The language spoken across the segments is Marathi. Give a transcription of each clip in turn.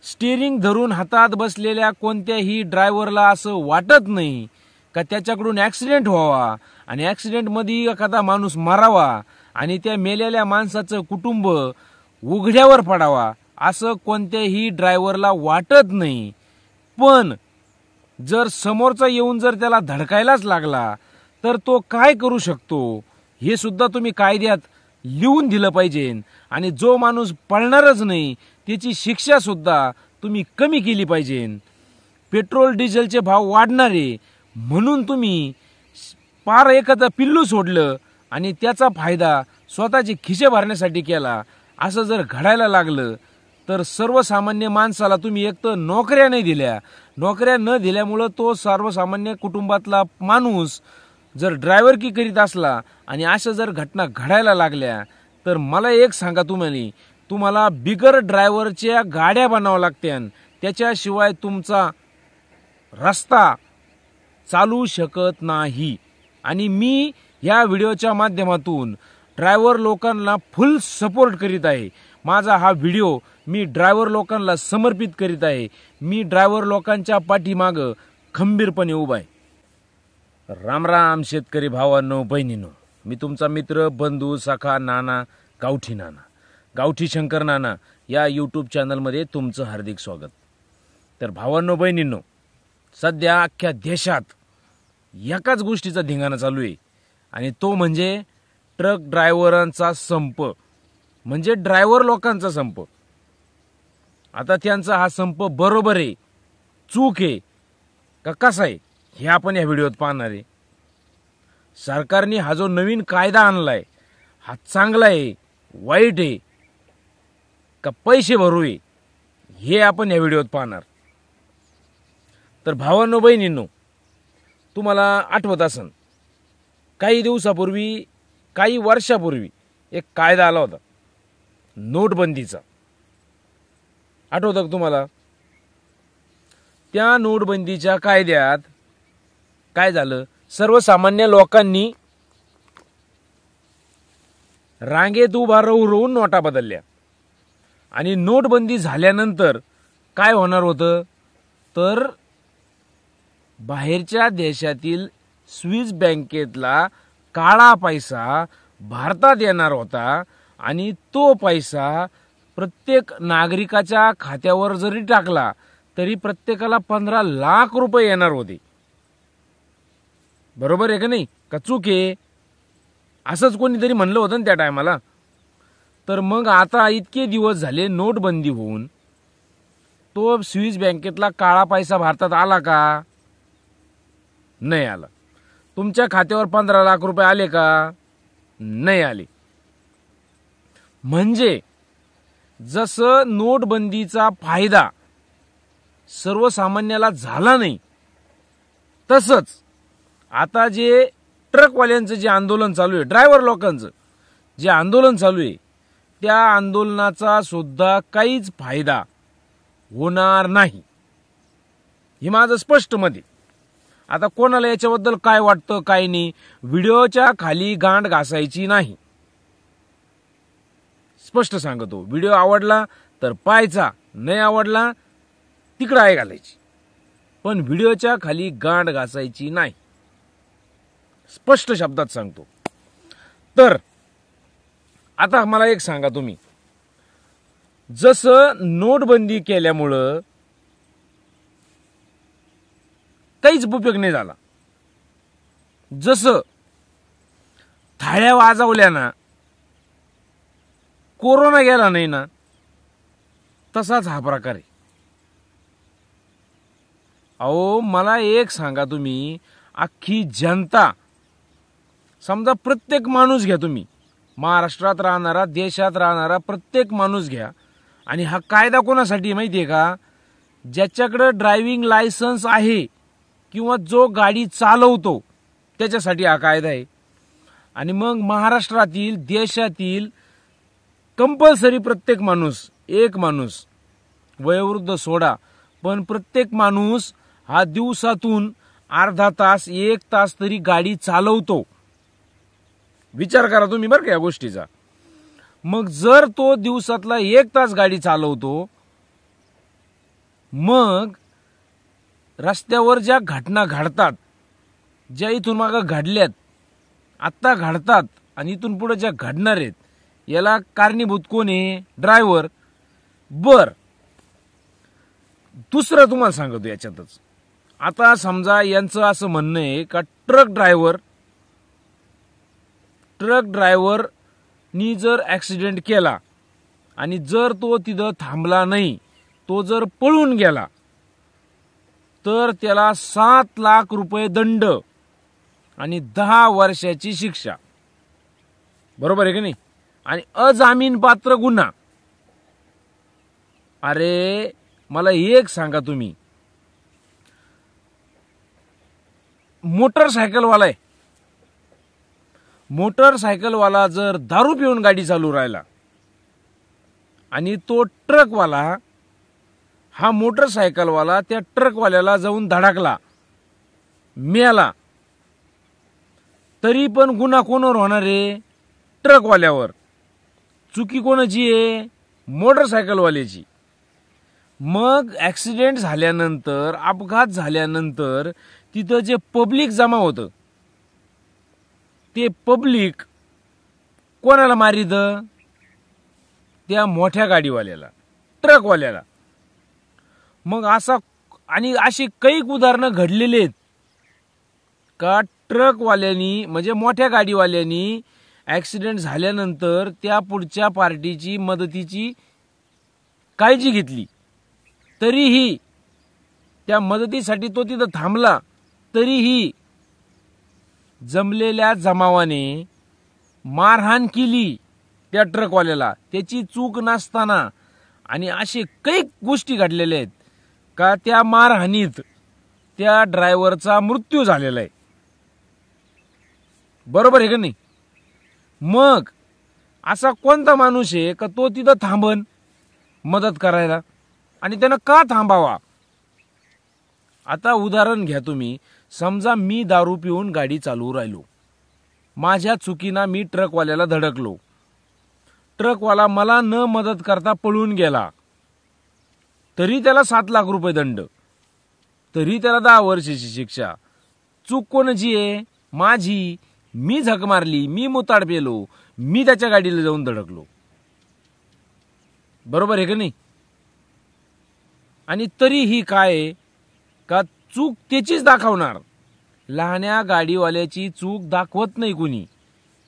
स्टीअरिंग धरून हातात बसलेल्या कोणत्याही ड्रायव्हरला असं वाटत नाही का त्याच्याकडून ॲक्सिडेंट व्हावा आणि ॲक्सिडेंटमध्ये एखादा माणूस मरावा आणि त्या मेलेल्या माणसाचं कुटुंब उघड्यावर पडावा, असं कोणत्याही ड्रायव्हरला वाटत नाही. पण जर समोरचा येऊन जर त्याला धडकायलाच लागला तर तो काय करू शकतो हे सुद्धा तुम्ही कायद्यात लिहून दिलं पाहिजे. आणि जो माणूस पळणारच नाही त्याची शिक्षा सुद्धा तुम्ही कमी केली पाहिजे. पेट्रोल डिझेलचे भाव वाढणारे म्हणून तुम्ही पार एखादं पिल्लू सोडलं आणि त्याचा फायदा स्वतःचे खिसे भरण्यासाठी केला, असं जर घडायला लागलं तर सर्वसामान्य माणसाला तुम्ही एक तर नोकऱ्या नाही दिल्या, नोकऱ्या न दिल्यामुळं तो सर्वसामान्य कुटुंबातला माणूस जर ड्रायव्हरकी करीत असला आणि अशा जर घटना घडायला लागल्या तर मला एक सांगा, तुम्हाला बिगर ड्रायव्हरच्या गाड्या बनाव्या लागत्या, त्याच्याशिवाय तुमचा रस्ता चालू शकत नाही. आणि मी या व्हिडिओच्या माध्यमातून ड्रायव्हर लोकांना फुल सपोर्ट करीत आहे. माझा हा व्हिडिओ मी ड्रायव्हर लोकांना समर्पित करीत आहे. मी ड्रायव्हर लोकांच्या पाठीमागं खंबीरपणे उभा आहे. राम राम शेतकरी भावांनो बहिणींनो, मी तुमचा मित्र बंधू सखा नाना गावठी शंकर नाना या यूट्यूब चॅनलमध्ये तुमचं हार्दिक स्वागत. तर भावांनो बहिणींनो, सध्या अख्ख्या देशात एकाच गोष्टीचा धिंगाणा चालू आहे आणि तो म्हणजे ट्रक ड्रायव्हरांचा संप, म्हणजे ड्रायव्हर लोकांचा संप. आता त्यांचा हा संप बरोबर आहे, चूक आहे का कसा आहे हे आपण या व्हिडिओत पाहणार आहे. सरकारने हा जो नवीन कायदा आणलाय हा चांगला आहे, वाईट आहे का पैसे भरू आहे हे आपण या व्हिडिओत पाहणार. तर भावांनो बहिणींनो, तुम्हाला आठवत असेल काही दिवसापूर्वी, काही वर्षापूर्वी एक कायदा आला होता नोटबंदीचा. आठवतं का तुम्हाला? त्या नोटबंदीच्या कायद्यात काय झालं, सर्वसामान्य लोकांनी रांगेत उभा राहून नोटा बदलल्या. आणि नोटबंदी झाल्यानंतर काय होणार होतं तर बाहेरच्या देशातील स्विस बँकेतला काळा पैसा भारतात येणार होता आणि तो पैसा प्रत्येक नागरिकाच्या खात्यावर जरी टाकला तरी प्रत्येकाला 15 लाख रुपये येणार होते. बरोबर आहे का नाही, का चूक आहे? असंच कोणीतरी म्हणलं होतं ना त्या टायमाला. तर मग आता इतके दिवस झाले नोटबंदी होऊन तो स्विस बँकेतला काळा पैसा भारतात आला का? नाही आला. तुमच्या खात्यावर 15 लाख रुपये आले का? नाही आले. म्हणजे जसं नोटबंदीचा फायदा सर्वसामान्याला झाला नाही, तसंच आता जे ट्रकवाल्यांचं जे आंदोलन चालू आहे, ड्रायव्हर लोकांचं जे आंदोलन चालू आहे, त्या आंदोलनाचा सुद्धा काहीच फायदा होणार नाही, हे माझं स्पष्ट मत आहे. आता कोणाला याच्याबद्दल काय वाटतं काय नाही, व्हिडिओच्या खाली गांड घासायची नाही. स्पष्ट सांगतो, व्हिडिओ आवडला तर पाहायचा, नाही आवडला तिकडं आहे घालायची, पण व्हिडिओच्या खाली गांड घासायची नाही. स्पष्ट शब्दात सांगतो. तर आता मला एक सांगा, तुम्ही जसं नोटबंदी केल्यामुळं काहीच उपयोग नाही झाला, जसं थाळ्या वाजवल्या ना कोरोना गेला नाही ना, तसाच हा प्रकार आहे. अहो मला एक सांगा, तुम्ही अख्खी जनता, समजा प्रत्येक माणूस घ्या, तुम्ही महाराष्ट्रात राहणारा, देशात राहणारा प्रत्येक माणूस घ्या, आणि हा कायदा कोणासाठी माहिती आहे का? ज्याच्याकडे ड्रायव्हिंग लायसन्स आहे किंवा जो गाडी चालवतो त्याच्यासाठी हा कायदा आहे. आणि मग महाराष्ट्रातील, देशातील कंपल्सरी प्रत्येक माणूस, एक माणूस वयोवृद्ध सोडा, पण प्रत्येक माणूस हा दिवसातून अर्धा तास, 1 तास तरी गाडी चालवतो. विचार करा तुम्ही बरं का या गोष्टीचा. मग जर तो दिवसातला 1 तास गाडी चालवतो मग रस्त्यावर ज्या घटना घडतात, ज्या इथून मागं घडल्यात, आत्ता घडतात आणि इथून पुढे ज्या घडणार आहेत, याला कारणीभूत कोण आहे? ड्रायव्हर. बर, दुसरं तुम्हाला सांगतो याच्यातच. आता समजा यांचं असं म्हणणं आहे का ट्रक ड्रायव्हरनी जर ॲक्सिडेंट केला आणि जर तो तिथं थांबला नाही, तो जर पळून गेला, तर त्याला 7 लाख रुपये दंड आणि 10 वर्षाची शिक्षा. बरोबर आहे की नाही? आणि अजामीनपात्र गुन्हा. अरे मला एक सांगा, तुम्ही मोटरसायकलवाला जर दारू पिऊन गाडी चालू राहिला आणि तो ट्रकवाला, हा मोटरसायकलवाला त्या ट्रकवाल्याला जाऊन धडकला, मेला, तरी पण गुन्हा कोणावर होणार आहे? ट्रकवाल्यावर. चुकी कोणाची आहे? मोटरसायकलवाल्याची. मग ॲक्सिडेंट झाल्यानंतर, अपघात झाल्यानंतर तिथं जे पब्लिक जमा होतं, ते पब्लिक कोणाला मारित? त्या मोठ्या गाडीवाल्याला, ट्रकवाल्याला. मग अशी काही उदाहरणं घडलेली आहेत का ट्रकवाल्यांनी म्हणजे मोठ्या गाडीवाल्यांनी ॲक्सिडेंट झाल्यानंतर त्या पुढच्या पार्टीची मदतीची काळजी घेतली, तरीही त्या मदतीसाठी तो तिथं थांबला, तरीही जमलेल्या जमावाने मारहाण केली त्या ट्रकवाल्याला, त्याची चूक नसताना. आणि असे काही गोष्टी घडलेल्या आहेत का त्या मारहाणीत त्या ड्रायव्हरचा मृत्यू झालेला आहे. बरोबर आहे का नाही? मग असा कोणता माणूस आहे का तो तिथं थांबन मदत करायला? आणि त्यानं का थांबावा? आता उदाहरण घ्या तुम्ही. समजा मी दारू पिऊन गाडी चालवू राहिलो, माझ्या चुकीनं मी ट्रकवाल्याला धडकलो, ट्रकवाला मला न मदत करता पळून गेला, तरी त्याला 7 लाख रुपये दंड, तरी त्याला 10 वर्षाची शिक्षा. चूक कोणाची आहे? माझी. मी झक मारली, मी मुताड पेलो, मी त्याच्या गाडीला जाऊन धडकलो. बरोबर आहे का नाही? आणि तरीही काय का चूक त्याचीच दाखवणार. लहान्या गाडीवाल्याची चूक दाखवत नाही कुणी,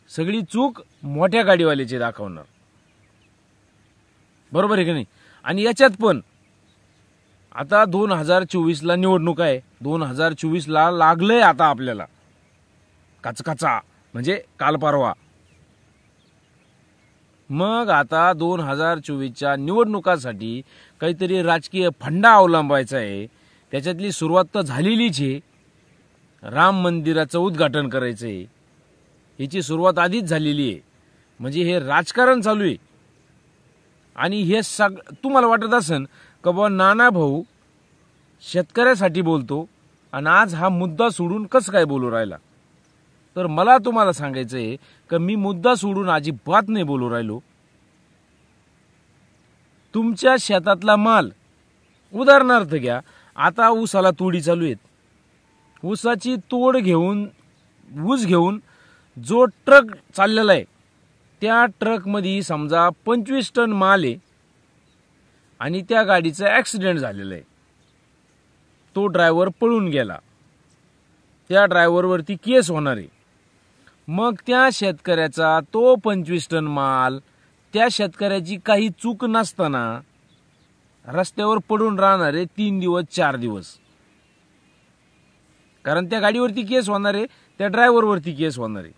सगळी चूक मोठ्या गाडीवाल्याची दाखवणार. बरोबर आहे की नाही? आणि याच्यात पण आता 2024ला निवडणूक आहे. 2024ला लागलंय आता आपल्याला कचकचा, म्हणजे काल परवा. मग आता 2024च्या निवडणुकासाठी काहीतरी राजकीय फंडा अवलंबायचा आहे. त्याच्यातली सुरुवात तर झालेलीच आहे. राम मंदिराचं उद्घाटन करायचं आहे, याची सुरुवात आधीच झालेली आहे. म्हणजे हे राजकारण चालू आहे. आणि हे तुम्हाला वाटत असेल का बाबा नाना भाऊ शेतकऱ्यासाठी बोलतो आणि आज हा मुद्दा सोडून कसं काय बोलू राहिला? तर मला तुम्हाला सांगायचं आहे की मी मुद्दा सोडून अजिबात नाही बोलू राहिलो. तुमच्या शेतातला माल, उदाहरणार्थ घ्या, आता ऊसाला तोडी चालू आहेत. ऊसाची तोड घेऊन, ऊस घेऊन जो ट्रक चाललेला आहे, त्या ट्रकमध्ये समजा 25 टन माल आहे आणि त्या गाडीचा ॲक्सिडेंट झालेला आहे. तो ड्रायव्हर पळून गेला, त्या ड्रायव्हरवरती केस होणार आहे. मग त्या शेतकऱ्याचा तो 25 टन माल, त्या शेतकऱ्याची काही चूक नसताना रस्त्यावर पडून राहणार आहे 3 दिवस 4 दिवस. कारण त्या गाडीवरती केस होणार आहे, त्या ड्रायव्हरवरती केस होणार आहे.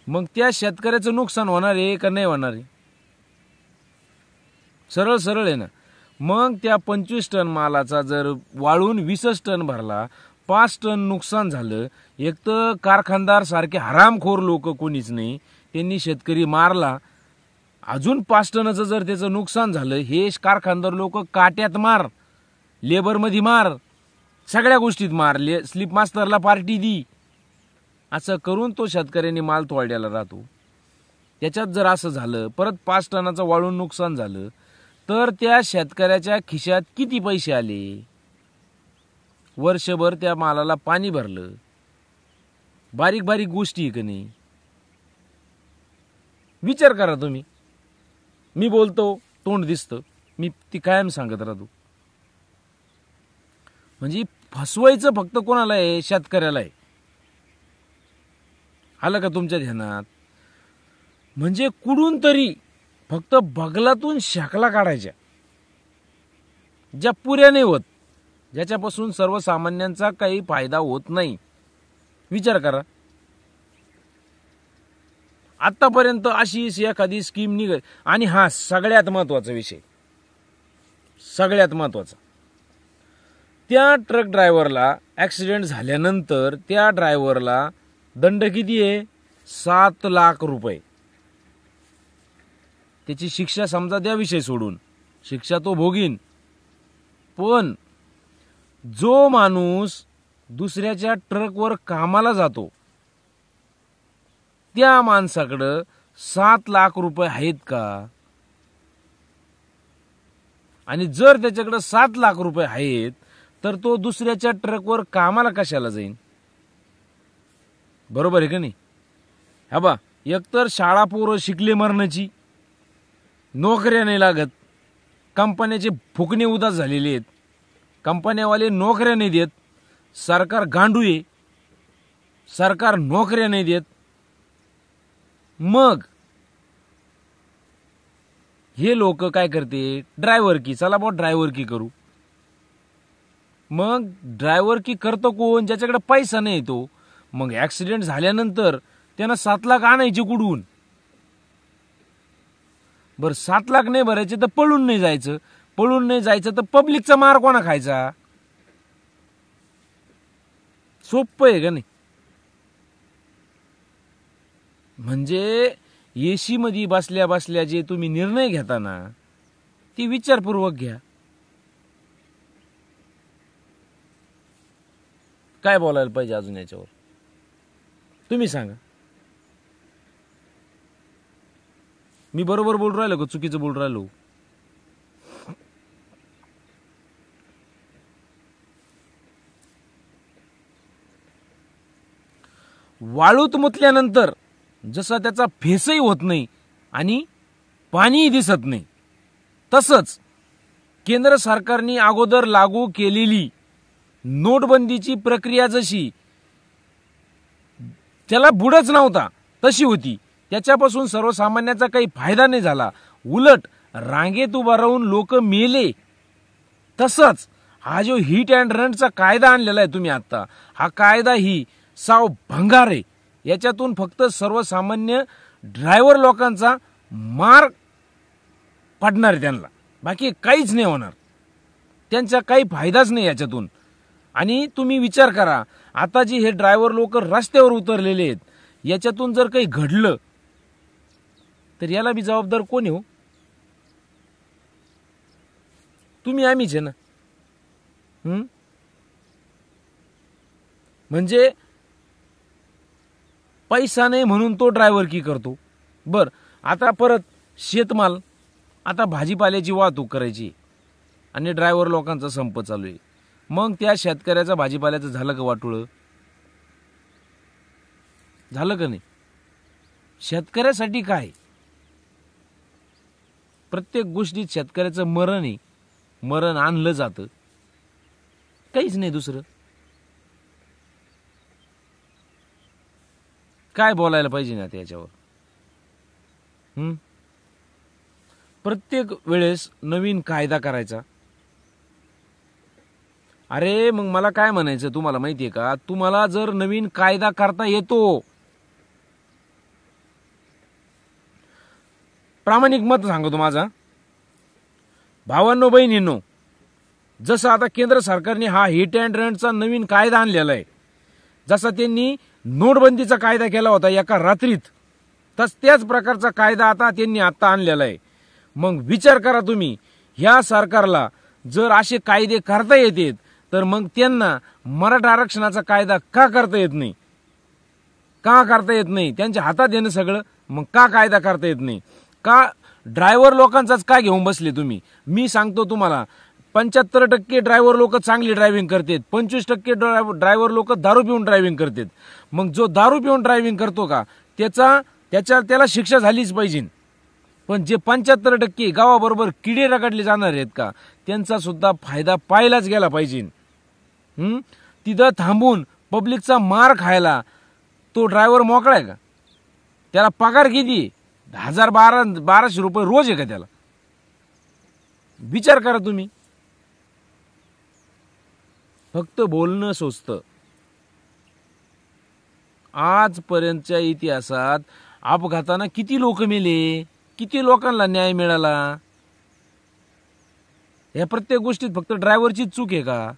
मग त्या शेतकऱ्याचं नुकसान होणार आहे का नाही होणार आहे? सरळ सरळ आहे ना. मग त्या 25 टन मालाचा जर वाळून 20 टन भरला, 5 टन नुकसान झालं. एक तर कारखानदार सारखे हरामखोर लोक कोणीच नाही, त्यांनी शेतकरी मारला. अजून 5 टनाचं जर त्याचं नुकसान झालं, हे कारखानदार लोक काट्यात मार, लेबरमध्ये मार, सगळ्या गोष्टीत मार, स्लिप मास्टरला पार्टी दी, असं करून तो शेतकऱ्यांनी माल तोडलेला राहतो. त्याच्यात जर असं झालं, परत 5 टनाचं वाळून नुकसान झालं, तर त्या शेतकऱ्याच्या खिशात किती पैसे आले? वर्षभर त्या मालाला पाणी भरलं. बारीक बारीक गोष्टी आहे की नाही? विचार करा तुम्ही. मी बोलतो, तोंड दिसतं, मी ती कायम सांगत राहतो. म्हणजे फसवायचं फक्त कोणाला आहे? शेतकऱ्याला आहे. आलं का तुमच्या ध्यानात? म्हणजे कुठून तरी फक्त बगलातून शाकला काढायच्या, ज्या पुऱ्या नाही होत, ज्याच्यापासून सर्वसामान्यांचा काही फायदा होत नाही. विचार करा, आतापर्यंत अशी एखादी स्कीम निघेल. आणि हा सगळ्यात महत्वाचा विषय, सगळ्यात महत्वाचा, त्या ट्रक ड्रायव्हरला ऍक्सिडेंट झाल्यानंतर त्या ड्रायव्हरला दंड किती आहे? 7 लाख रुपये. त्याची शिक्षा समजा द्या विषय सोडून, शिक्षा तो भोगीन. पण जो माणूस दुसऱ्याच्या ट्रकवर कामाला जातो त्या माणसाकडं 7 लाख रुपये आहेत का? आणि जर त्याच्याकडे 7 लाख रुपये आहेत तर तो दुसऱ्याच्या ट्रकवर कामाला कशाला जाईल? बरोबर आहे का नाही? हा बा, एकतर शाळा पोरं शिकले मरणाची, नोकऱ्या नाही लागत, कंपन्याचे फुकणे उदास झालेले आहेत, कंपन्यावाले नोकऱ्या नाही देत, सरकार गांडू आहे, सरकार नोकऱ्या नाही देत. मग हे लोक काय करते? ड्रायव्हर की, चला बा ड्रायव्हर की करू. मग ड्रायव्हर की करतो कोण? ज्याच्याकडे पैसा नाही तो. मग ऍक्सिडेंट झाल्यानंतर त्यांना 7 लाख आणायचे कुठून? बर 7 लाख नाही भरायचे तर पळून नाही जायचं. पळून नाही जायचं तर पब्लिकचा मार कोणा खायचा? सोपं आहे का नाही? म्हणजे एसी मध्ये बसल्या बसल्या जे तुम्ही निर्णय घेता ना, ती विचारपूर्वक घ्या. काय बोलायला पाहिजे अजून याच्यावर? तुम्ही सांगा. मी बरोबर बोल राहिलो का चुकीचं बोल राहिलो? वाळूत मुतल्यानंतर जसा त्याचा फेसही होत नाही आणि पाणीही दिसत नाही, तसंच केंद्र सरकारने अगोदर लागू केलेली नोटबंदीची प्रक्रिया जशी त्याला बुडच नव्हता तशी होती. त्याच्यापासून सर्वसामान्याचा काही फायदा नाही झाला, उलट रांगेत उभा राहून लोक मेले. तसंच हा जो हिट अँड रनचा कायदा आणलेला आहे तुम्ही आता, हा कायदा ही साव भंगार आहे. याच्यातून फक्त सर्वसामान्य ड्रायव्हर लोकांचा मार पडणार आहे त्यांना, बाकी काहीच नाही होणार. त्यांचा काही फायदाच नाही याच्यातून. आणि तुम्ही विचार करा, आता जी हे ड्रायव्हर लोक रस्त्यावर उतरलेले आहेत, याच्यातून जर काही घडलं तर याला बी जबाबदार कोण हो? तुम्ही आम्हीच आहे ना. म्हणजे पैसा नाही म्हणून तो ड्रायव्हर की करतो. बर, आता परत शेतमाल, आता भाजीपाल्याची वाहतूक करायची आणि ड्रायव्हर लोकांचा संप चालू आहे. मग त्या शेतकऱ्याचा भाजीपाल्याचं झालं का वाटोळं? झालं का नाही? शेतकऱ्यासाठी काय? प्रत्येक गोष्टीत शेतकऱ्याचं मरण आहे, मरण आणलं जातं, काहीच नाही दुसरं. काय बोलायला पाहिजे ना त्याच्यावर? प्रत्येक वेळेस नवीन कायदा करायचा. अरे मग मला काय म्हणायचं तुम्हाला माहितीये का? तुम्हाला जर नवीन कायदा करता येतो, प्रामाणिक मत सांगतो माझा, भावांनो बहिणींनो, जसं आता केंद्र सरकारने हा हिट अँड रनचा नवीन कायदा आणलेला आहे, जसा त्यांनी नोटबंदीचा कायदा केला होता एका रात्रीत, त्याच प्रकारचा कायदा आता त्यांनी आता आणलेला आहे. मग विचार करा तुम्ही, ह्या सरकारला जर असे कायदे करता येतात तर मग त्यांना मराठा आरक्षणाचा कायदा का करता येत नाही? का करता येत नाही? त्यांच्या हातात येणं सगळं, मग का कायदा करता येत नाही? का ड्रायव्हर लोकांचाच काय घेऊन बसले तुम्ही? मी सांगतो तुम्हाला, 75% ड्रायव्हर लोक चांगली ड्रायव्हिंग करतात, 25% ड्रायव्हर लोक दारू पिऊन ड्रायव्हिंग करतात. मग जो दारू पिऊन ड्रायव्हिंग करतो का त्याला शिक्षा झालीच पाहिजे. पण जे 75% गावाबरोबर किडे रगडले जाणार आहेत का, त्यांचा सुद्धा फायदा पाहिलाच गेला पाहिजे. तिथं थांबून पब्लिकचा मार खायला तो ड्रायव्हर मोकळा आहे का? त्याला पगार किती? 1200 रुपये रोज आहे का त्याला? विचार करा तुम्ही. फक्त बोलणं सोचतं. आजपर्यंतच्या इतिहासात अपघातानं किती लोक मेले, किती लोकांना न्याय मिळाला? या प्रत्येक गोष्टीत फक्त ड्रायव्हरचीच चूक आहे का?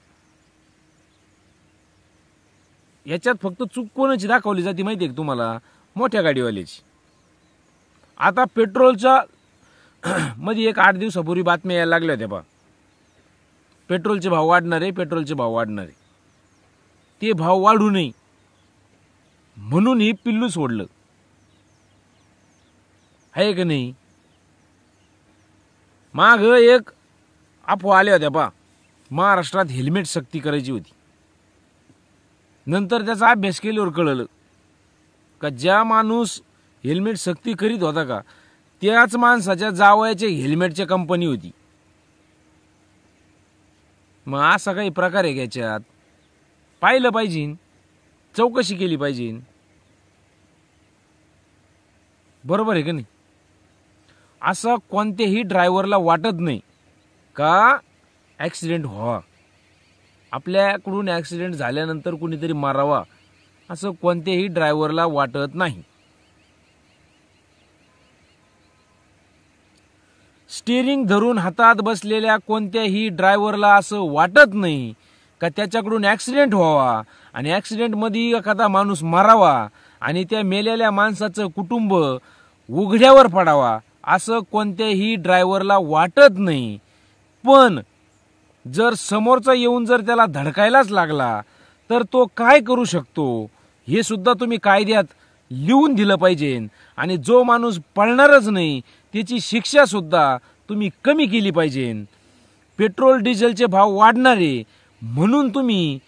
याच्यात फक्त चूक कोणाची दाखवली जाते माहिती आहे का तुम्हाला? मोठ्या गाडीवाल्याची. आता पेट्रोलच्या मध्ये एक 8 दिवसापूर्वी बातम्या यायला लागल्या होत्या बा, पेट्रोलचे भाव वाढणार आहे, पेट्रोलचे भाव वाढणार आहे. ते भाव वाढू नये म्हणून ही पिल्लू सोडलं आहे का नाही? माग एक अफवा आल्या होत्या बा, महाराष्ट्रात हेल्मेट सक्ती करायची होती. नंतर त्याचा अभ्यास केल्यावर कळलं का ज्या माणूस हेल्मेट सक्ती करीत होता का त्याच माणसाच्या जावयाचे हेल्मेटची कंपनी होती. मग असा काही प्रकार आहे याच्यात? पाहिलं पाहिजे, चौकशी केली पाहिजे. बरोबर आहे का नाही? असं कोणत्याही ड्रायव्हरला वाटत नाही का ॲक्सिडेंट व्हावा, आपल्याकडून ॲक्सिडेंट झाल्यानंतर कुणीतरी मारावा, असं कोणत्याही ड्रायव्हरला वाटत नाही. स्टीअरिंग धरून हातात बसलेल्या कोणत्याही ड्रायव्हरला असं वाटत नाही का त्याच्याकडून ॲक्सिडेंट व्हावा आणि ॲक्सिडेंटमध्ये एखादा माणूस मारावा आणि त्या मेलेल्या माणसाचं कुटुंब उघड्यावर पडावा, असं कोणत्याही ड्रायव्हरला वाटत नाही. पण जर समोरचा येऊन जर त्याला धडकायलाच लागला तर तो काय करू शकतो हे सुद्धा तुम्ही कायद्यात लिहून दिलं पाहिजे. आणि जो माणूस पळणारच नाही त्याची शिक्षा सुद्धा तुम्ही कमी केली पाहिजे. पेट्रोल डिझेलचे भाव वाढणारे म्हणून तुम्ही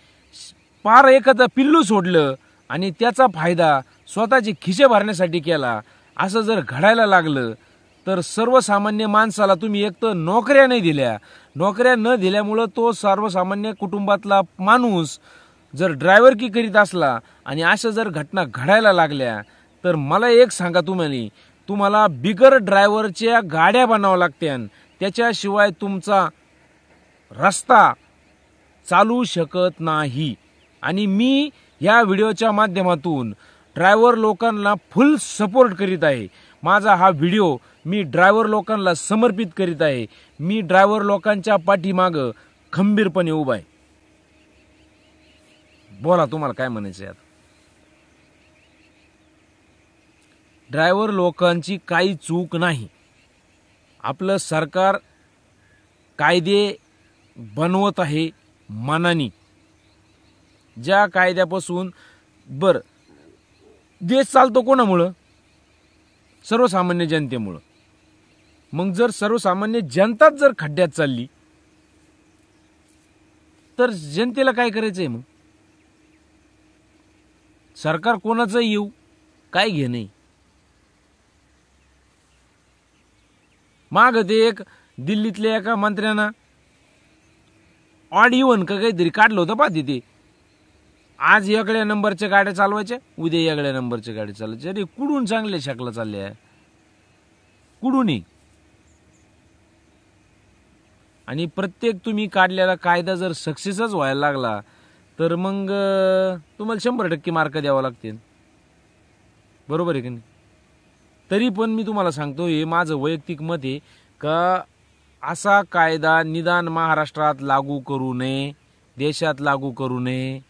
पार एखादा पिल्लू सोडलं आणि त्याचा फायदा स्वतःचे खिसे भरण्यासाठी केला, असं जर घडायला लागलं तर सर्वसामान्य माणसाला तुम्ही एक तर नोकऱ्या नाही दिल्या, नोकऱ्या न दिल्यामुळं तो सर्वसामान्य कुटुंबातला माणूस जर ड्रायव्हरकी करीत असला आणि अशा जर घटना घडायला लागल्या तर मला एक सांगा, तुम्हाला बिगर ड्रायव्हरच्या गाड्या बनाव्या लागत्या, त्याच्याशिवाय तुमचा रस्ता चालू शकत नाही. आणि मी या व्हिडिओच्या माध्यमातून ड्रायव्हर लोकांना फुल सपोर्ट करीत आहे. माझा हा व्हिडिओ मी ड्रायव्हर लोकांना समर्पित करीत आहे. मी ड्रायव्हर लोकांच्या पाठीमागं खंबीरपणे उभा आहे. बोला, तुम्हाला काय म्हणायचं आहे? ड्रायव्हर लोकांची काही चूक नाही. आपलं सरकार कायदे बनवत आहे मनानी. ज्या कायद्यापासून देश चालतो कोणामुळं? सर्वसामान्य जनतेमुळं. मग जर सर्वसामान्य जनताच जर खड्ड्यात चालली तर जनतेला काय करायचंय? मग सरकार कोणाचं येऊ, काय घे नाही. माग ते एक दिल्लीतल्या एका मंत्र्यांना ऑड इव्हन का काहीतरी काढलं होतं पा तिथे. आज वेगळ्या नंबरच्या गाड्या चालवायच्या, उद्या वेगळ्या नंबरच्या गाड्या चालवायच्या. अरे कुठून चांगल्या शकला चालल्या, कुठूनही. आणि प्रत्येक तुम्ही काढलेला कायदा जर सक्सेसच व्हायला लागला तर मग तुम्हाला 100% मार्क द्यावा लागतील. बरोबर आहे की नाही? तरी पण मी तुम्हाला सांगतो, हे माझं वैयक्तिक मत आहे का असा कायदा निदान महाराष्ट्रात लागू करू नये, देशात लागू करू नये.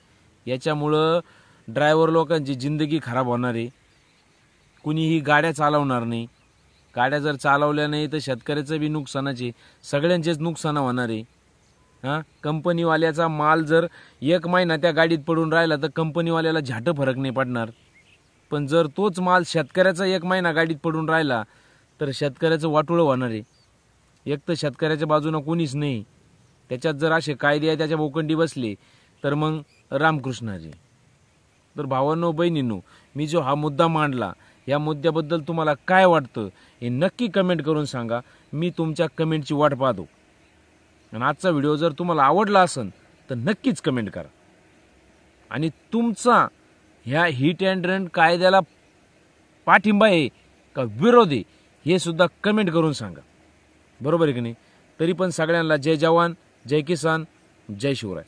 याच्यामुळं ड्रायव्हर लोकांची जिंदगी खराब होणार आहे. कुणीही गाड्या चालवणार नाही. गाड्या जर चालवल्या नाही तर शेतकऱ्याचं बी नुकसानच आहे, सगळ्यांचेच नुकसान होणार आहे. कंपनीवाल्याचा माल जर 1 महिना त्या गाडीत पडून राहिला तर कंपनीवाल्याला झाटं फरक नाही पडणार. पण जर तोच माल शेतकऱ्याचा 1 महिना गाडीत पडून राहिला तर शेतकऱ्याचं वाटोळं होणार आहे. एक तर शेतकऱ्याच्या बाजूनं कोणीच नाही, त्याच्यात जर असे कायदे आहे त्याच्या भोवकंडी बसले तर मग रामकृष्णाजी. तर भावांनो बहिणींनो, मी जो हा मुद्दा मांडला या मुद्द्याबद्दल तुम्हाला काय वाटतं हे नक्की कमेंट करून सांगा. मी तुमच्या कमेंटची वाट पाहतो. आणि आजचा व्हिडिओ जर तुम्हाला आवडला असेल तर नक्कीच कमेंट करा. आणि तुमचा ह्या हिट अँड रन कायद्याला पाठिंबा आहे का विरोध आहे हे सुद्धा कमेंट करून सांगा. बरोबर आहे की नाही. तरी पण सगळ्यांना जय जवान, जय किसान, जय शिवराय.